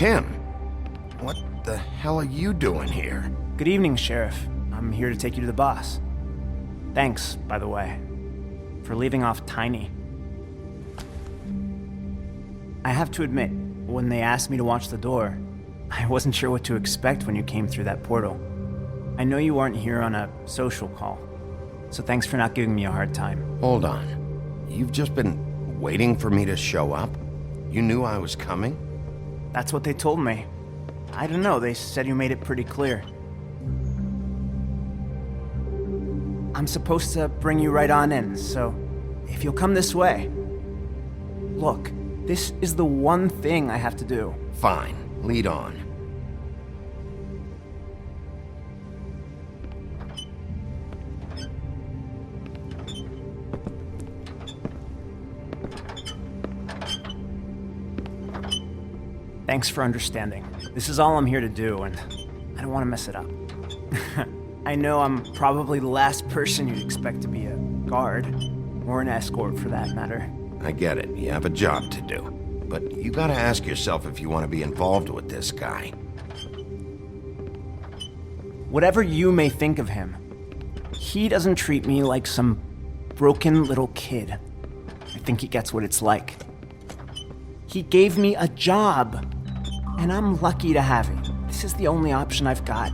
Tim, what the hell are you doing here? Good evening, Sheriff. I'm here to take you to the boss. Thanks, by the way, for leaving off Tiny. I have to admit, when they asked me to watch the door, I wasn't sure what to expect when you came through that portal. I know you aren't here on a social call, so thanks for not giving me a hard time. Hold on. You've just been waiting for me to show up? You knew I was coming? That's what they told me. I don't know, they said you made it pretty clear. I'm supposed to bring you right on in, so if you'll come this way. Look, this is the one thing I have to do. Fine, lead on. Thanks for understanding. This is all I'm here to do, and I don't want to mess it up. I know I'm probably the last person you'd expect to be a guard, or an escort for that matter. I get it, you have a job to do. But you gotta ask yourself if you want to be involved with this guy. Whatever you may think of him, he doesn't treat me like some broken little kid. I think he gets what it's like. He gave me a job, and I'm lucky to have it. This is the only option I've got.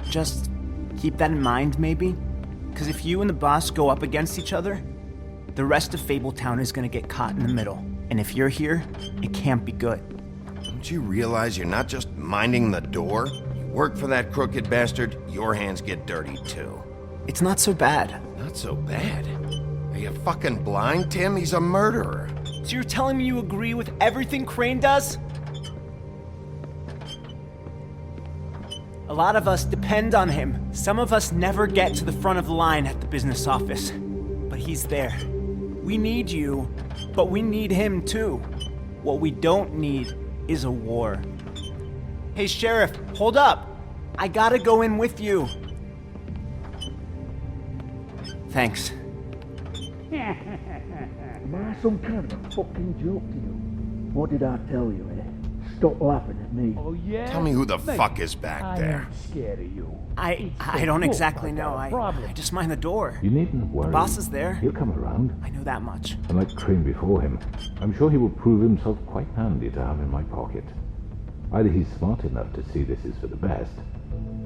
Just keep that in mind, maybe? Because if you and the boss go up against each other, the rest of Fabletown is gonna get caught in the middle. And if you're here, it can't be good. Don't you realize you're not just minding the door? You work for that crooked bastard, your hands get dirty too. It's not so bad. Not so bad. Are you fucking blind, Tim? He's a murderer. So you're telling me you agree with everything Crane does? A lot of us depend on him. Some of us never get to the front of the line at the business office. But he's there. We need you, but we need him too. What we don't need is a war. Hey, Sheriff, hold up. I gotta go in with you. Thanks. Am I some kind of a fucking joke to you? What did I tell you, eh? Stop laughing at me. Oh, yeah? Tell me who the Mate, fuck is back I there. ain't scared of you. I It's don't the exactly book I know. got a problem. I just mind the door. You needn't worry. Boss is there. He'll come around. I know that much. Unlike Crane before him, I'm sure he will prove himself quite handy to have in my pocket. Either he's smart enough to see this is for the best,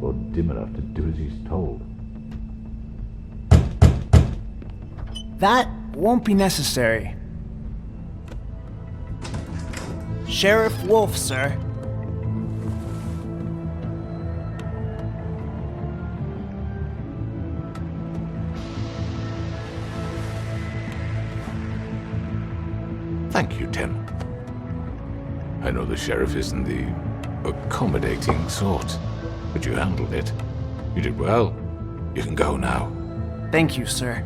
or dim enough to do as he's told. That won't be necessary. Sheriff Wolf, sir. Thank you, Tim. I know the sheriff isn't the accommodating sort, but you handled it. You did well. You can go now. Thank you, sir.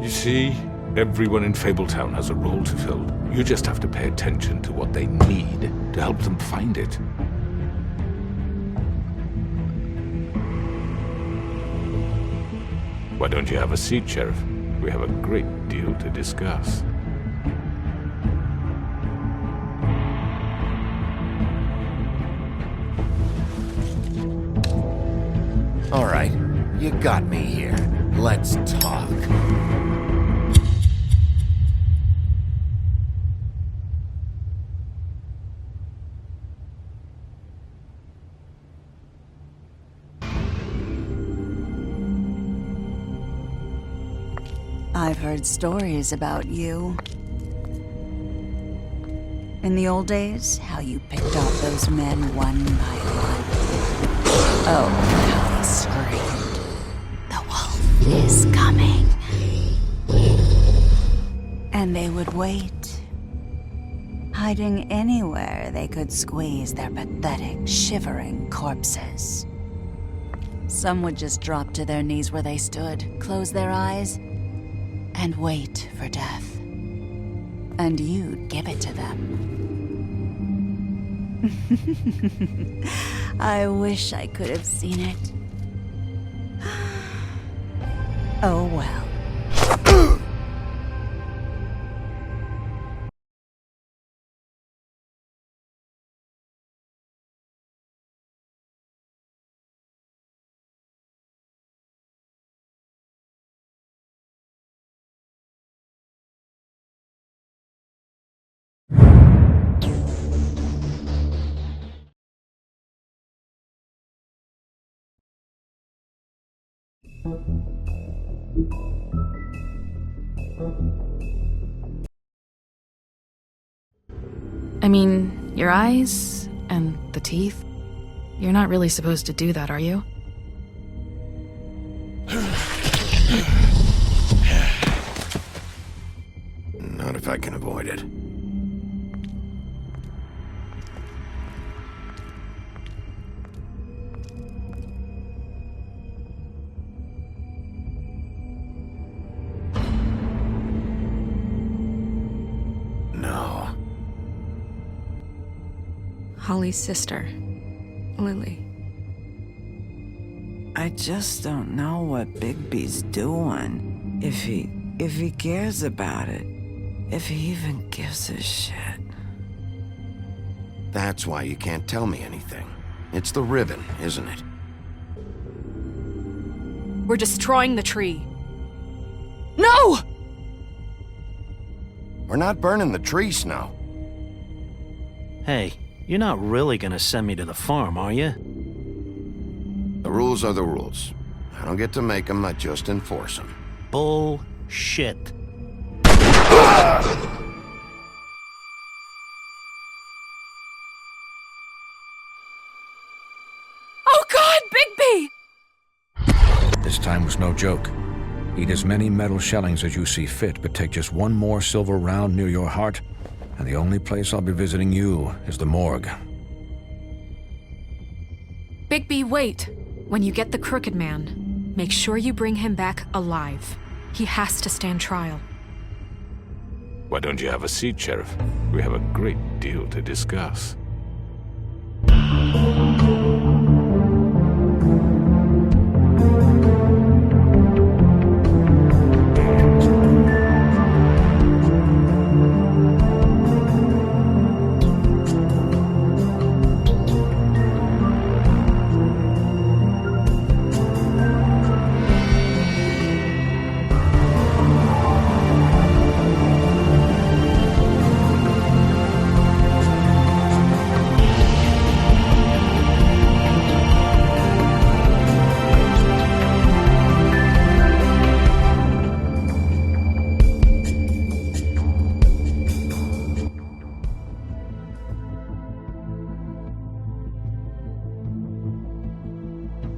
You see, everyone in Fabletown has a role to fill. You just have to pay attention to what they need to help them find it. Why don't you have a seat, Sheriff? We have a great deal to discuss. All right, you got me here. Let's talk. I've heard stories about you. In the old days, how you picked off those men one by one. Oh, how they screamed. The wolf is coming. And they would wait, hiding anywhere they could squeeze their pathetic, shivering corpses. Some would just drop to their knees where they stood, close their eyes, and wait for death. And you'd give it to them. I wish I could have seen it. Oh well. I mean, your eyes and the teeth. You're not really supposed to do that, are you? Not if I can avoid it. No. Holly's sister, Lily. I just don't know what Bigby's doing. If he cares about it. If he even gives a shit. That's why you can't tell me anything. It's the ribbon, isn't it? We're destroying the tree. No! We're not burning the tree, Snow. Hey, you're not really gonna send me to the farm, are you? The rules are the rules. I don't get to make them, I just enforce them. Bullshit. Oh God, Bigby! This time was no joke. Eat as many metal shellings as you see fit, but take just one more silver round near your heart, and the only place I'll be visiting you is the morgue. Bigby, wait. When you get the Crooked Man, make sure you bring him back alive. He has to stand trial. Why don't you have a seat, Sheriff? We have a great deal to discuss.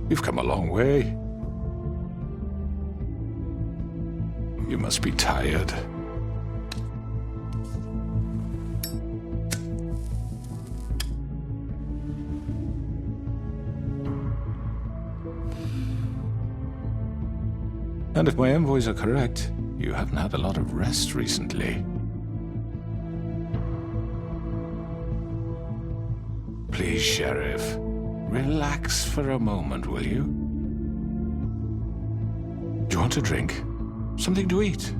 You've come a long way. You must be tired. And if my envoys are correct, you haven't had a lot of rest recently. Please, Sheriff. Relax for a moment, will you? Do you want a drink? Something to eat?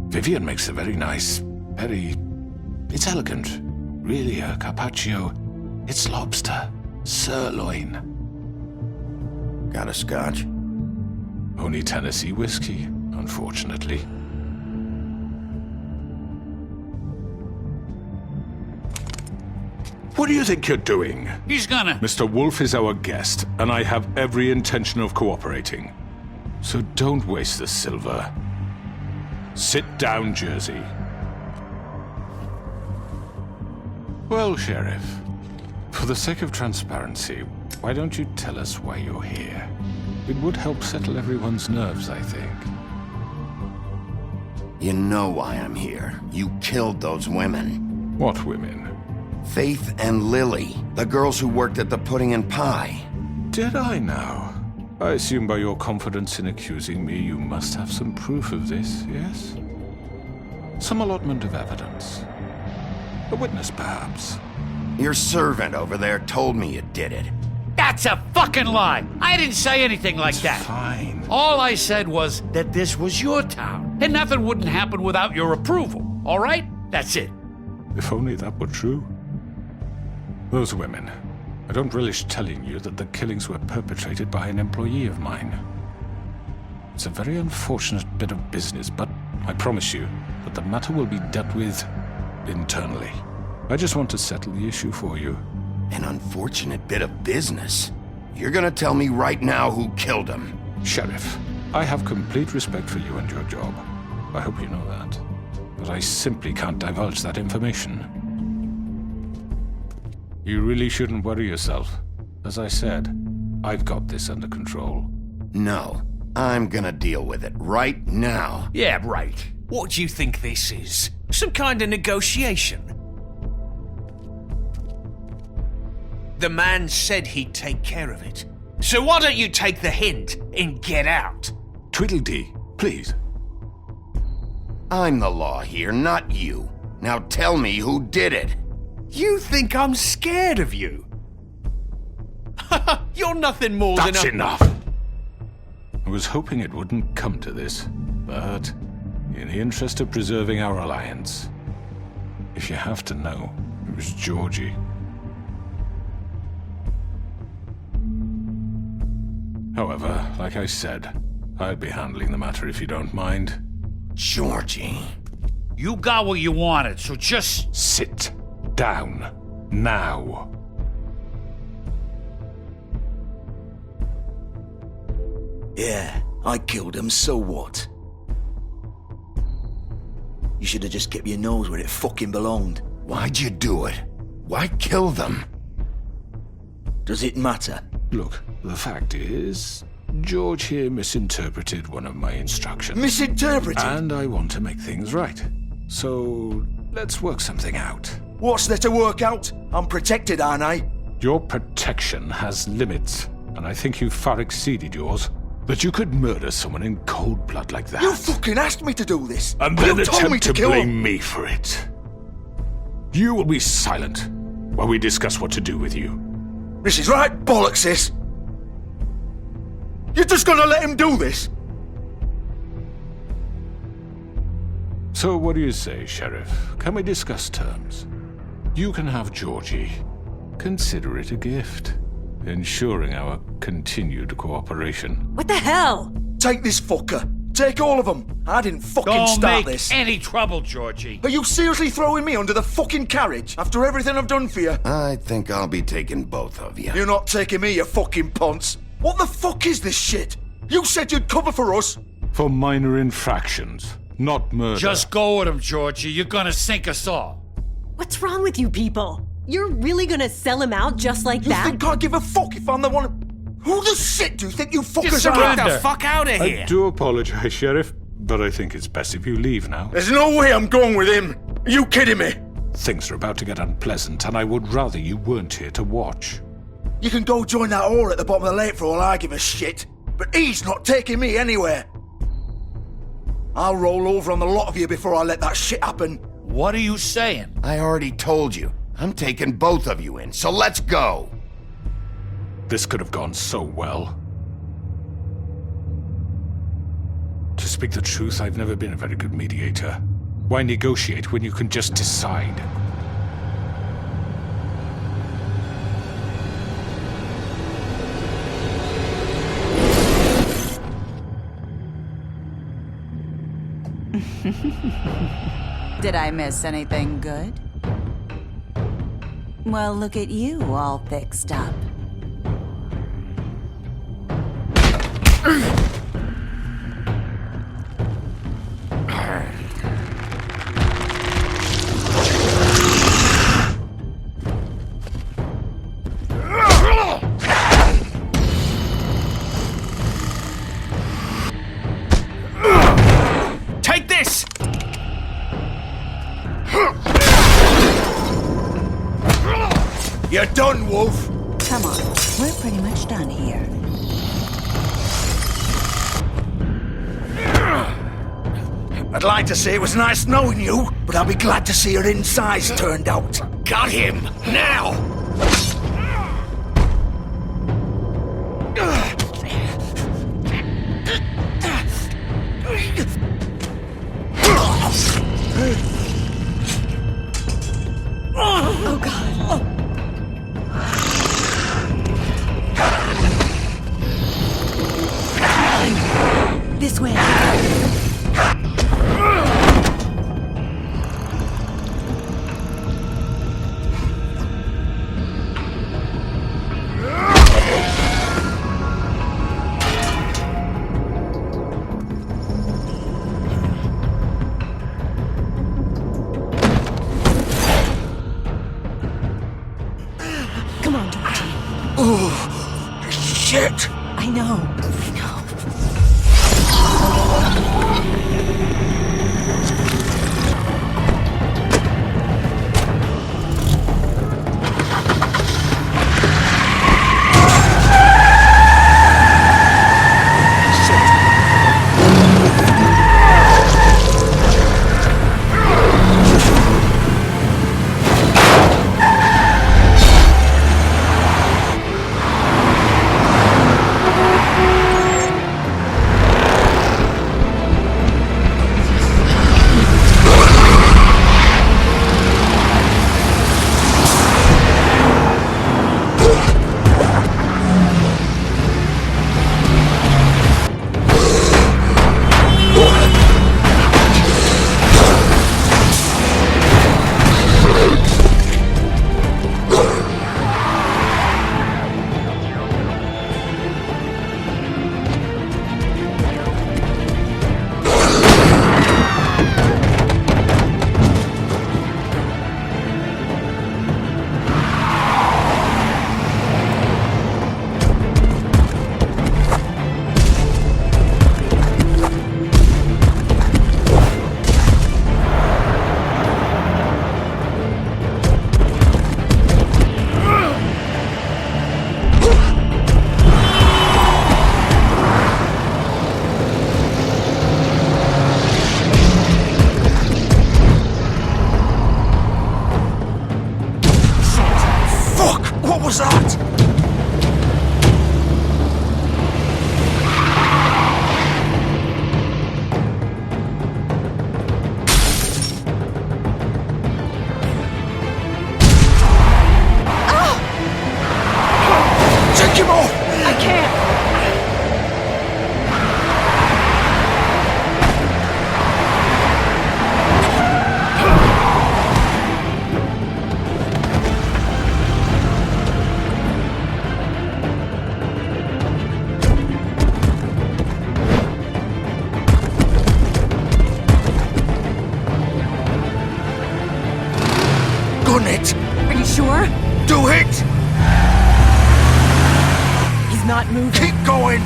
Vivian makes a very nice, it's elegant. Really a carpaccio. It's lobster. Sirloin. Got a scotch? Only Tennessee whiskey, unfortunately. What do you think you're doing? He's gonna... Mr. Wolf is our guest, and I have every intention of cooperating. So don't waste the silver. Sit down, Jersey. Well, Sheriff, for the sake of transparency, why don't you tell us why you're here? It would help settle everyone's nerves, I think. You know why I'm here. You killed those women. What women? Faith and Lily, the girls who worked at the Pudding and Pie. Did I now? I assume by your confidence in accusing me, you must have some proof of this, yes? Some allotment of evidence. A witness, perhaps. Your servant over there told me you did it. That's a fucking lie! I didn't say anything like that. Fine. All I said was that this was your town, and nothing wouldn't happen without your approval, all right? That's it. If only that were true. Those women. I don't relish telling you that the killings were perpetrated by an employee of mine. It's a very unfortunate bit of business, but I promise you that the matter will be dealt with internally. I just want to settle the issue for you. An unfortunate bit of business? You're gonna tell me right now who killed him? Sheriff, I have complete respect for you and your job. I hope you know that. But I simply can't divulge that information. You really shouldn't worry yourself. As I said, I've got this under control. No, I'm gonna deal with it right now. Yeah, right. What do you think this is? Some kind of negotiation? The man said he'd take care of it. So why don't you take the hint and get out? Tweedledee, please. I'm the law here, not you. Now tell me who did it. You think I'm scared of you? You're nothing more That's than a... enough! I was hoping it wouldn't come to this, but in the interest of preserving our alliance, if you have to know, it was Georgie. However, like I said, I'll be handling the matter if you don't mind. Georgie. You got what you wanted, so just... Sit down. Now. Yeah, I killed him, so what? You should have just kept your nose where it fucking belonged. Why'd you do it? Why kill them? Does it matter? Look, the fact is, George here misinterpreted one of my instructions. Misinterpreted? And I want to make things right. So, let's work something out. What's there to work out? I'm protected, aren't I? Your protection has limits, and I think you've far exceeded yours. That you could murder someone in cold blood like that. You fucking asked me to do this! And then you told me attempt to to kill blame him. me for it. You will be silent while we discuss what to do with you. This is right bollocks, this! You're just gonna let him do this? So what do you say, Sheriff? Can we discuss terms? You can have Georgie. Consider it a gift, ensuring our continued cooperation. What the hell? Take this fucker. Take all of them. I didn't fucking Don't start make this. any trouble, Georgie. Are you seriously throwing me under the fucking carriage after everything I've done for you? I think I'll be taking both of you. You're not taking me, you fucking ponce. What the fuck is this shit? You said you'd cover for us. For minor infractions, not murder. Just go with him, Georgie. You're gonna sink us all. What's wrong with you people? You're really gonna sell him out just like You that? think I give a fuck if I'm the one? Who the shit do you think you fuckers are? Get the fuck out of here! I do apologize, Sheriff, but I think it's best if you leave now. There's no way I'm going with him. Are you kidding me? Things are about to get unpleasant, and I would rather you weren't here to watch. You can go join that whore at the bottom of the lake for all I give a shit. But he's not taking me anywhere. I'll roll over on the lot of you before I let that shit happen. What are you saying? I already told you. I'm taking both of you in, so let's go. This could have gone so well. To speak the truth, I've never been a very good mediator. Why negotiate when you can just decide? Did I miss anything good? Well, look at you all fixed up. Take this! You're done, Wolf. Come on, we're pretty much done here. I'd like to say it was nice knowing you, but I'll be glad to see your insides turned out. Got him! Now! Oh god. This way. Shit! I know. What was that? Take him off! I can't. Gun it! Are you sure? Do it! He's not moving. Keep going!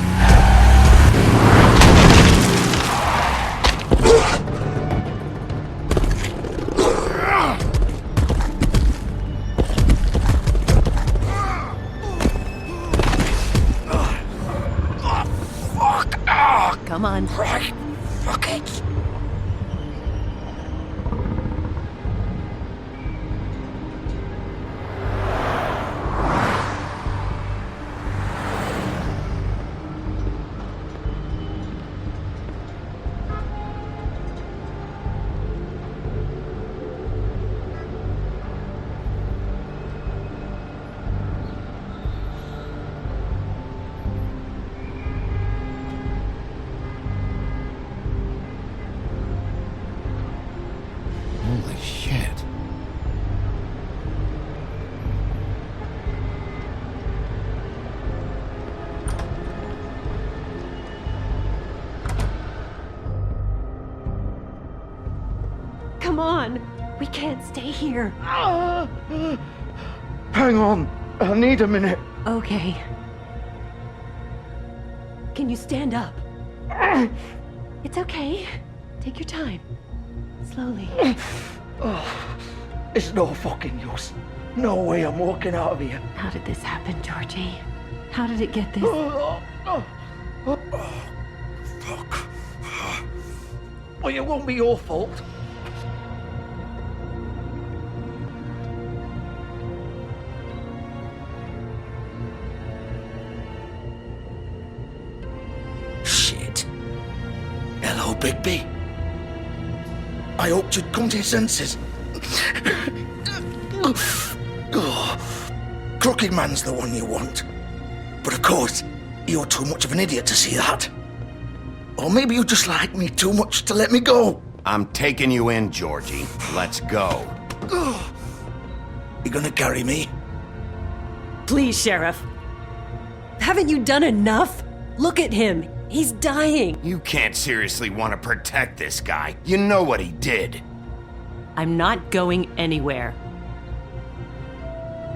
Come on. Right. Fuck it. Holy shit. Come on. We can't stay here. Hang on. I need a minute. Okay. Can you stand up? It's okay. Take your time. Slowly. It's no fucking use. No way I'm walking out of here. How did this happen, Georgie? How did it get this? Fuck. Well, it won't be your fault. Shit. Hello, Bigby. I hoped you'd come to your senses. Crooked Man's the one you want. But of course, you're too much of an idiot to see that. Or maybe you just like me too much to let me go. I'm taking you in, Georgie. Let's go. You gonna carry me? Please, Sheriff. Haven't you done enough? Look at him. He's dying. You can't seriously want to protect this guy. You know what he did. I'm not going anywhere.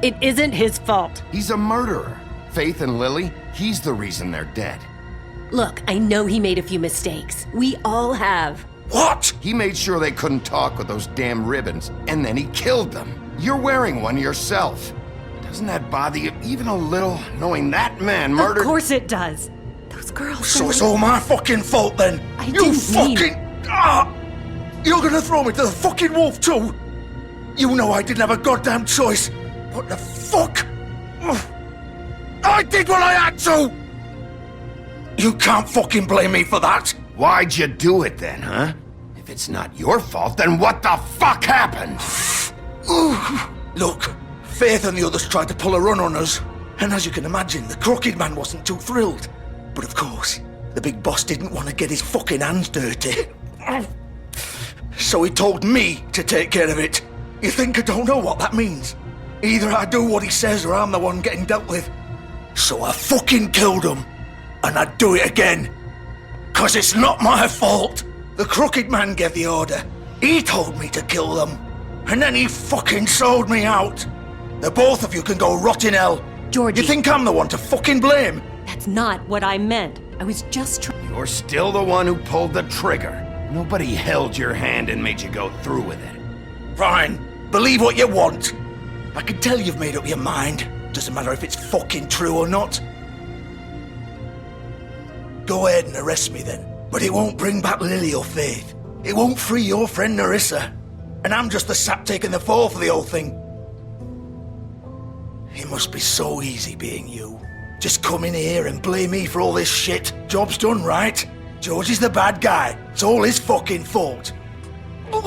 It isn't his fault. He's a murderer. Faith and Lily, he's the reason they're dead. Look, I know he made a few mistakes. We all have. What? He made sure they couldn't talk with those damn ribbons, and then he killed them. You're wearing one yourself. Doesn't that bother you even a little, knowing that man murdered... Of course it does. Those girls... So it's all my fucking fault then? I You didn't fucking... Ah! You're gonna throw me to the fucking wolf too? You know I didn't have a goddamn choice. What the fuck? Ugh. I did what I had to! You can't fucking blame me for that. Why'd you do it then, huh? If it's not your fault, then what the fuck happened? Look, Faith and the others tried to pull a run on us. And as you can imagine, the Crooked Man wasn't too thrilled. But of course, the big boss didn't want to get his fucking hands dirty. So he told me to take care of it. You think I don't know what that means? Either I do what he says or I'm the one getting dealt with. So I fucking killed him. And I'd do it again. 'Cause it's not my fault. The Crooked Man gave the order. He told me to kill them. And then he fucking sold me out. The both of you can go rot in hell. Georgie. You think I'm the one to fucking blame? That's not what I meant. I was just trying... You're still the one who pulled the trigger. Nobody held your hand and made you go through with it. Fine. Believe what you want. I can tell you've made up your mind. Doesn't matter if it's fucking true or not. Go ahead and arrest me then. But it won't bring back Lily or Faith. It won't free your friend Nerissa. And I'm just the sap taking the fall for the whole thing. It must be so easy being you. Just come in here and blame me for all this shit. Job's done, right? George is the bad guy. It's all his fucking fault. But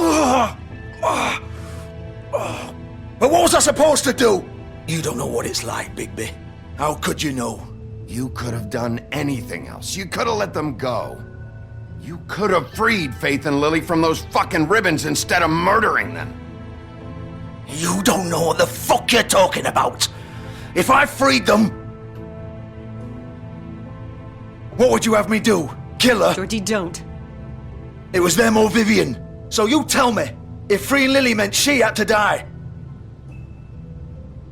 what was I supposed to do? You don't know what it's like, Bigby. How could you know? You could have done anything else. You could have let them go. You could have freed Faith and Lily from those fucking ribbons instead of murdering them. You don't know what the fuck you're talking about. If I freed them... What would you have me do? Kill her? Georgie, don't. It was them or Vivian. So you tell me, if freeing Lily meant she had to die,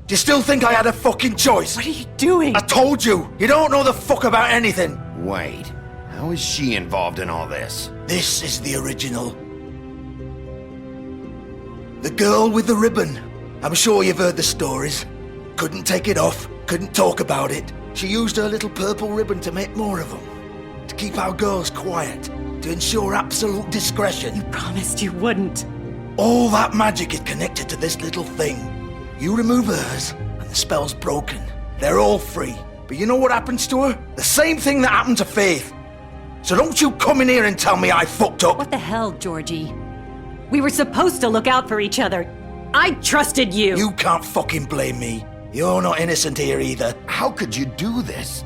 do you still think I had a fucking choice? What are you doing? I told you, you don't know the fuck about anything. Wait, how is she involved in all this? This is the original. The girl with the ribbon. I'm sure you've heard the stories. Couldn't take it off, couldn't talk about it. She used her little purple ribbon to make more of them. To keep our girls quiet. To ensure absolute discretion. You promised you wouldn't. All that magic is connected to this little thing. You remove hers, and the spell's broken. They're all free. But you know what happens to her? The same thing that happened to Faith. So don't you come in here and tell me I fucked up. What the hell, Georgie? We were supposed to look out for each other. I trusted you. You can't fucking blame me. You're not innocent here either. How could you do this?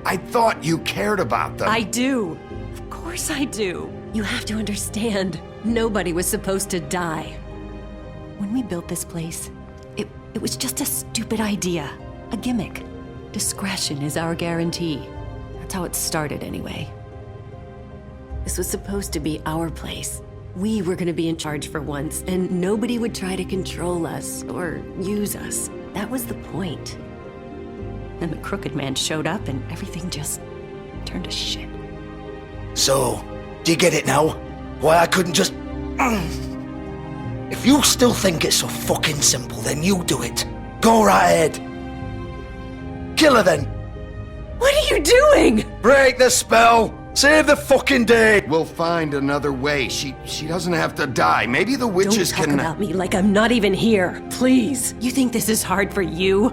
I thought you cared about them. I do. Of course I do. You have to understand. Nobody was supposed to die. When we built this place, it was just a stupid idea. A gimmick. Discretion is our guarantee. That's how it started anyway. This was supposed to be our place. We were gonna be in charge for once, and nobody would try to control us or use us. That was the point. Then the Crooked Man showed up and everything just turned to shit. So, do you get it now? Why I couldn't just... If you still think it's so fucking simple, then you do it. Go right ahead. Kill her then. What are you doing? Break the spell. Save the fucking day. We'll find another way. She doesn't have to die. Maybe the witches Don't talk can... about me like I'm not even here. Please. You think this is hard for you?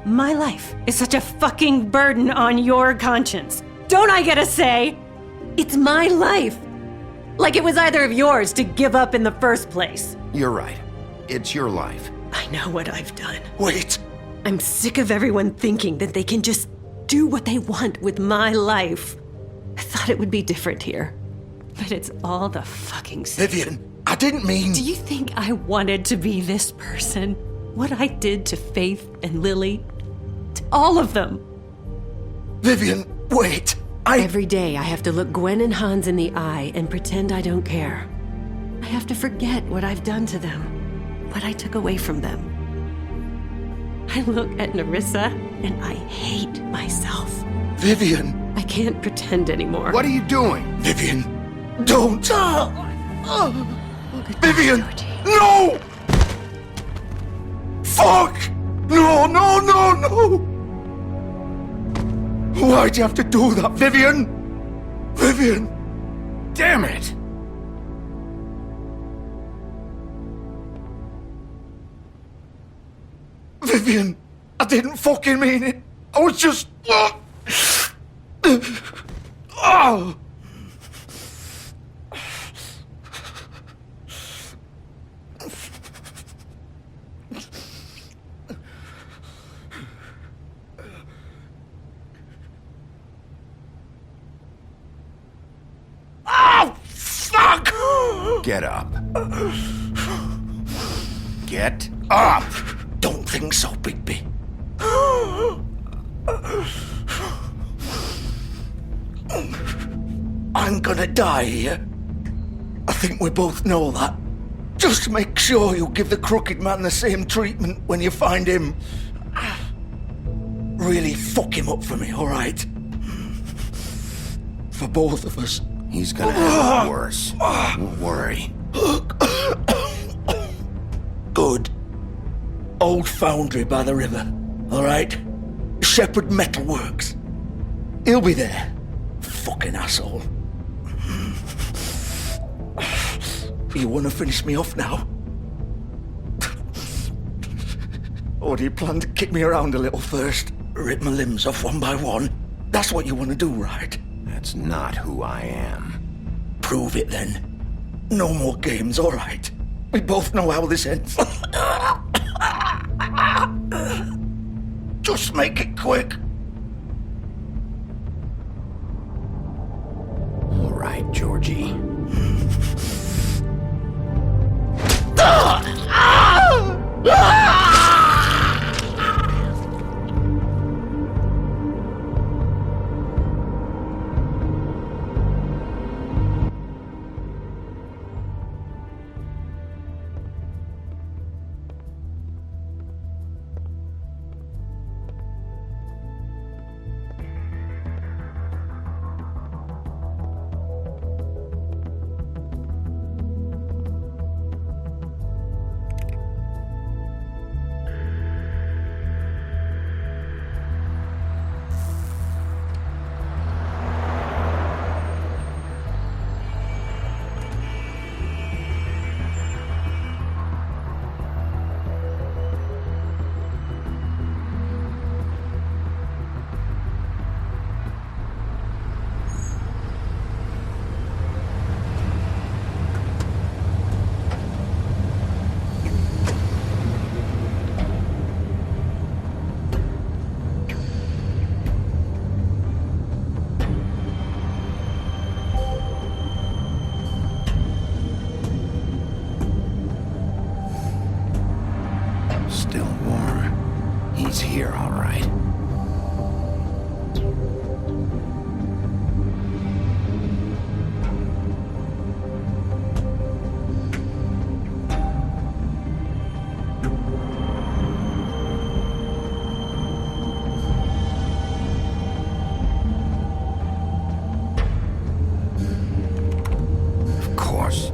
My life is such a fucking burden on your conscience. Don't I get a say? It's my life. Like it was either of yours to give up in the first place. You're right. It's your life. I know what I've done. Wait. I'm sick of everyone thinking that they can just do what they want with my life. I thought it would be different here. But it's all the fucking same. Vivian, I didn't mean... Do you think I wanted to be this person? What I did to Faith and Lily? To all of them? Vivian, wait. Every day I have to look Gwen and Hans in the eye and pretend I don't care. I have to forget what I've done to them. What I took away from them. I look at Nerissa and I hate myself. Vivian! I can't pretend anymore. What are you doing? Vivian! Don't! Vivian! No! Fuck! No, no, no, no! Why'd you have to do that, Vivian? Vivian! Damn it! Vivian, I didn't fucking mean it. I was just... Oh! Oh, fuck! Get up. Get up! Don't think so, Bigby. I'm gonna die here. I think we both know that. Just make sure you give the Crooked Man the same treatment when you find him. Really fuck him up for me, alright? For both of us. He's gonna have it worse. Don't worry. Good. Old foundry by the river, alright? Shepherd Metalworks. He'll be there. Fucking asshole. You wanna finish me off now? Or do you plan to kick me around a little first? Rip my limbs off one by one? That's what you wanna do, right? That's not who I am. Prove it then. No more games, alright? We both know how this ends. Just make it quick. All right, Georgie. Still warm. He's here, all right. Of course.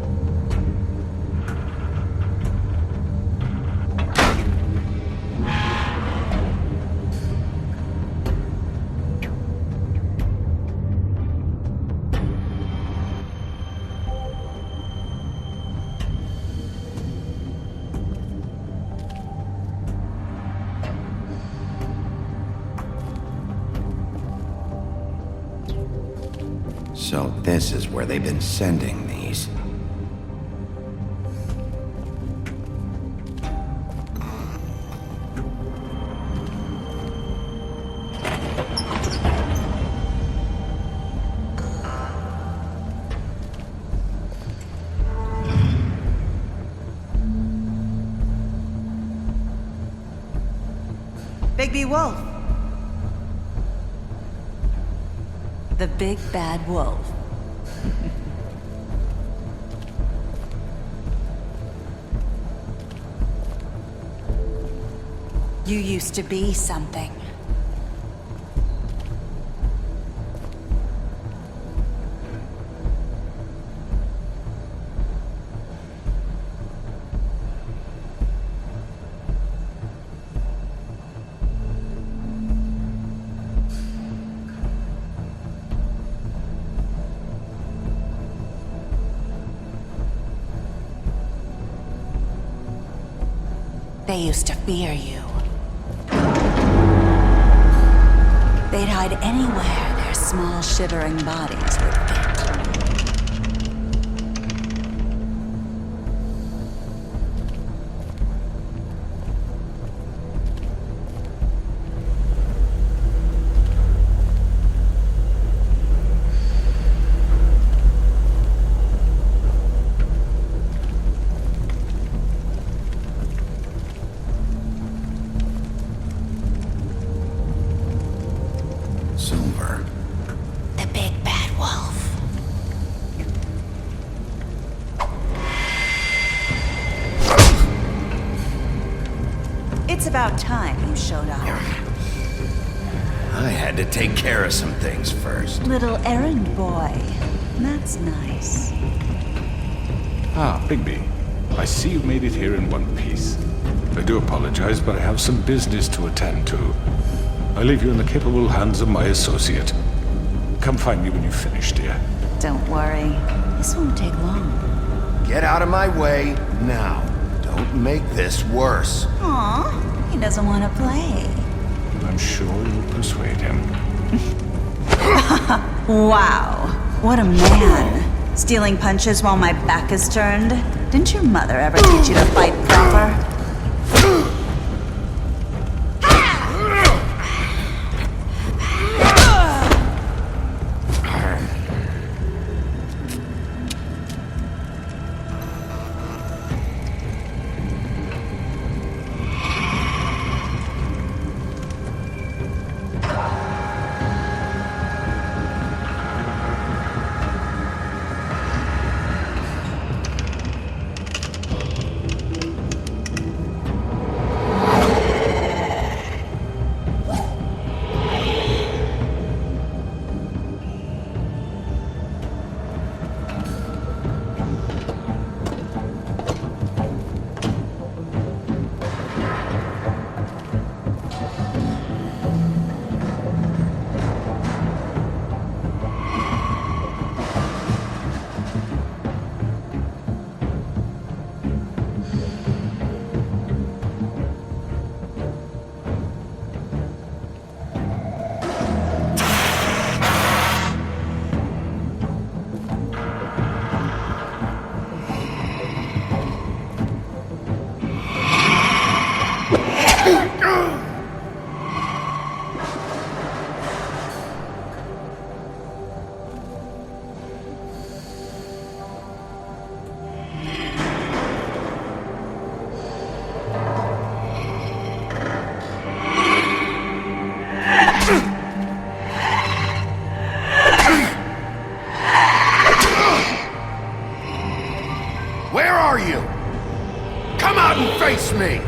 So this is where they've been sending these. Bigby Wolf. The big bad wolf. You used to be something. They used to fear you. They'd hide anywhere their small, shivering bodies would fit. Silver. The big bad wolf. It's about time you showed up. I had to take care of some things first. Little errand boy. That's nice. Ah, Bigby. I see you made it here in one piece. I do apologize, but I have some business to attend to. I leave you in the capable hands of my associate. Come find me when you've finished, dear. Don't worry. This won't take long. Get out of my way now. Don't make this worse. Aw, he doesn't want to play. I'm sure you'll persuade him. Wow, what a man. Stealing punches while my back is turned? Didn't your mother ever teach you to fight proper? Where are you? Come out and face me!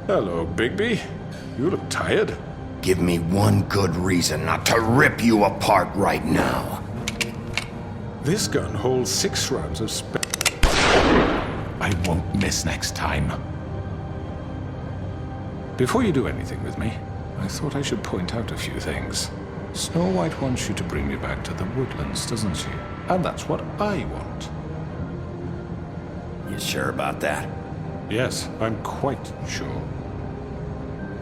Hello, Bigby. You look tired. Give me one good reason not to rip you apart right now. This gun holds 6 rounds of I won't miss next time. Before you do anything with me, I thought I should point out a few things. Snow White wants you to bring me back to the woodlands, doesn't she? And that's what I want. You sure about that? Yes, I'm quite sure.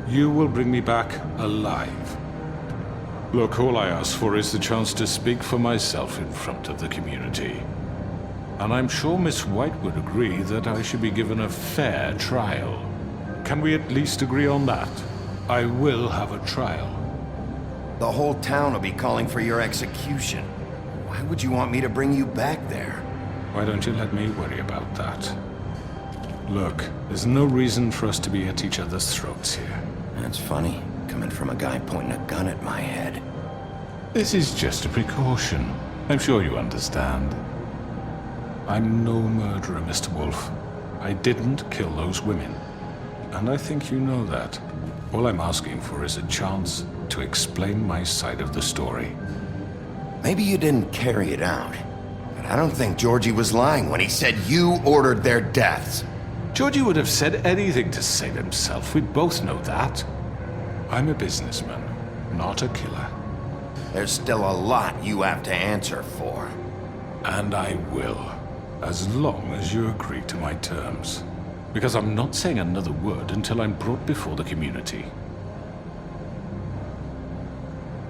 You will bring me back alive. Look, all I ask for is the chance to speak for myself in front of the community. And I'm sure Miss White would agree that I should be given a fair trial. Can we at least agree on that? I will have a trial. The whole town will be calling for your execution. Why would you want me to bring you back there? Why don't you let me worry about that? Look, there's no reason for us to be at each other's throats here. That's funny, coming from a guy pointing a gun at my head. This is just a precaution. I'm sure you understand. I'm no murderer, Mr. Wolf. I didn't kill those women. And I think you know that. All I'm asking for is a chance to explain my side of the story. Maybe you didn't carry it out, but I don't think Georgie was lying when he said you ordered their deaths. Georgie would have said anything to save himself. We both know that. I'm a businessman, not a killer. There's still a lot you have to answer for. And I will, as long as you agree to my terms. Because I'm not saying another word until I'm brought before the community.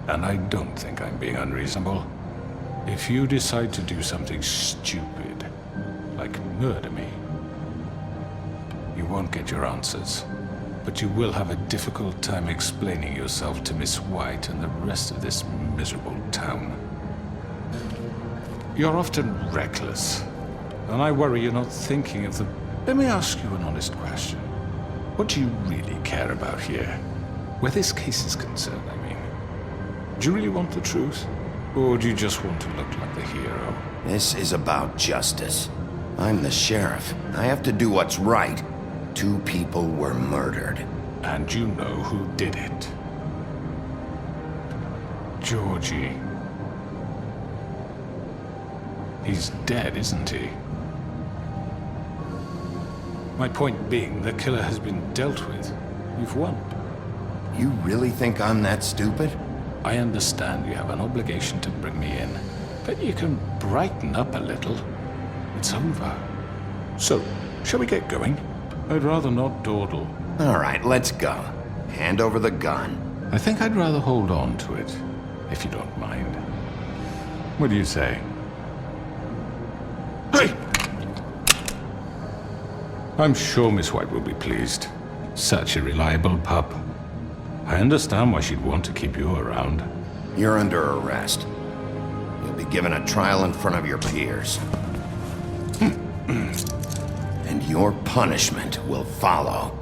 And I don't think I'm being unreasonable. If you decide to do something stupid, like murder me, you won't get your answers. But you will have a difficult time explaining yourself to Miss White and the rest of this miserable town. You're often reckless, and I worry you're not thinking of the... Let me ask you an honest question. What do you really care about here? Where this case is concerned, I mean. Do you really want the truth? Or do you just want to look like the hero? This is about justice. I'm the sheriff. I have to do what's right. 2 people were murdered. And you know who did it. Georgie. He's dead, isn't he? My point being, the killer has been dealt with. You've won. You really think I'm that stupid? I understand you have an obligation to bring me in, but you can brighten up a little. It's over. So, shall we get going? I'd rather not dawdle. All right, let's go. Hand over the gun. I think I'd rather hold on to it, if you don't mind. What do you say? Hey! I'm sure Miss White will be pleased. Such a reliable pup. I understand why she'd want to keep you around. You're under arrest. You'll be given a trial in front of your peers. And your punishment will follow.